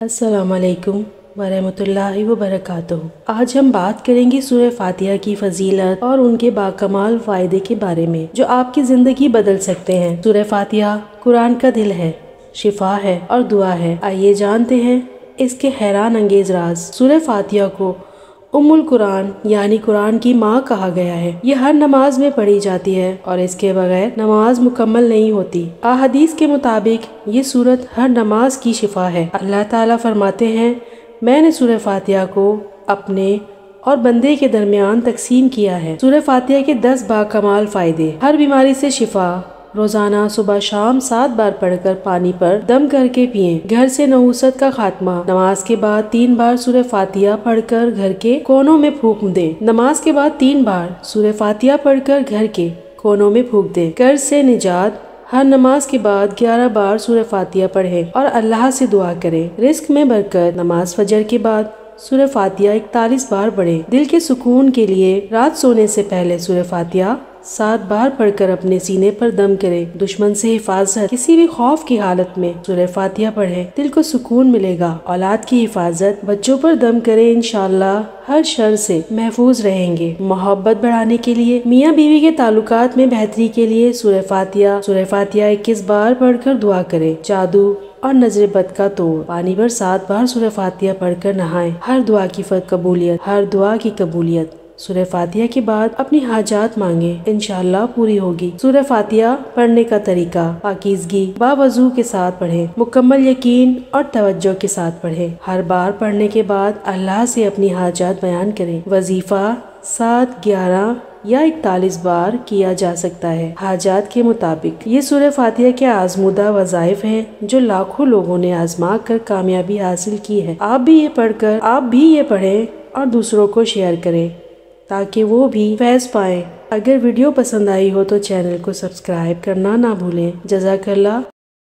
अस्सलाम वालेकुम वरहमतुल्लाहि वबरकातुहू। आज हम बात करेंगे सूरह फातिहा की फजीलत और उनके बाकमाल फ़ायदे के बारे में जो आपकी ज़िंदगी बदल सकते हैं। सूरह फातिहा कुरान का दिल है, शिफा है और दुआ है। आइए जानते हैं इसके हैरान अंगेज राज। सूरह फातिहा को उम्मुल कुरान यानी कुरान की माँ कहा गया है। ये हर नमाज में पढ़ी जाती है और इसके बगैर नमाज मुकम्मल नहीं होती। अहादीस के मुताबिक ये सूरत हर नमाज की शिफा है। अल्लाह ताला फरमाते हैं, मैंने सूरह फातिहा को अपने और बंदे के दरमियान तकसीम किया है। सूरह फातिहा के 10 बाकमाल फायदे। हर बीमारी से शिफा। रोजाना सुबह शाम 7 बार पढ़कर पानी पर दम करके पिएं। घर से नहुसत का खात्मा। नमाज के बाद 3 बार सूरह फातिहा पढ़कर घर के कोनों में फूंक दें। नमाज के बाद 3 बार सूरह फातिहा पढ़कर घर के कोनों में फूंक दें। कर्ज से निजात। हर नमाज के बाद 11 बार सूरह फातिहा पढ़ें और अल्लाह से दुआ करें। रिस्क में बरकत। नमाज फजर के बाद सूरह फातिहा 41 बार पढ़ें। दिल के सुकून के लिए रात सोने से पहले सूरह फातिहा 7 बार पढ़कर अपने सीने पर दम करें। दुश्मन से हिफाजत। किसी भी खौफ की हालत में सूरह फातिहा पढ़ें, दिल को सुकून मिलेगा। औलाद की हिफाजत। बच्चों पर दम करें, इंशाअल्लाह हर शर से महफूज रहेंगे। मोहब्बत बढ़ाने के लिए मियाँ बीवी के ताल्लुकात में बेहतरी के लिए सूरह फातिहा 21 बार पढ़कर दुआ करें। जादू और नजर बद का तोड़। पानी पर 7 बार सूरह फातिहा पढ़कर नहाएं। हर दुआ की कबूलियत। हर दुआ की कबूलियत। सूरह फातिहा के बाद अपनी हाजात मांगे, इंशाअल्लाह पूरी होगी। सूरह फातिहा पढ़ने का तरीका। पाकीज़गी बावजू के साथ पढ़ें। मुकम्मल यकीन और तवज्जो के साथ पढ़ें। हर बार पढ़ने के बाद अल्लाह से अपनी हाजात बयान करें। वजीफा 7, 11 या 41 बार किया जा सकता है हाजात के मुताबिक। ये सूरह फातिहा के आजमूदा वज़ाइफ हैं जो लाखों लोगों ने आजमा कर कामयाबी हासिल की है। आप भी ये पढ़ें और दूसरों को शेयर करें ताकि वो भी फैज़ पाएं। अगर वीडियो पसंद आई हो तो चैनल को सब्सक्राइब करना ना भूलें। जज़ाकल्लाह।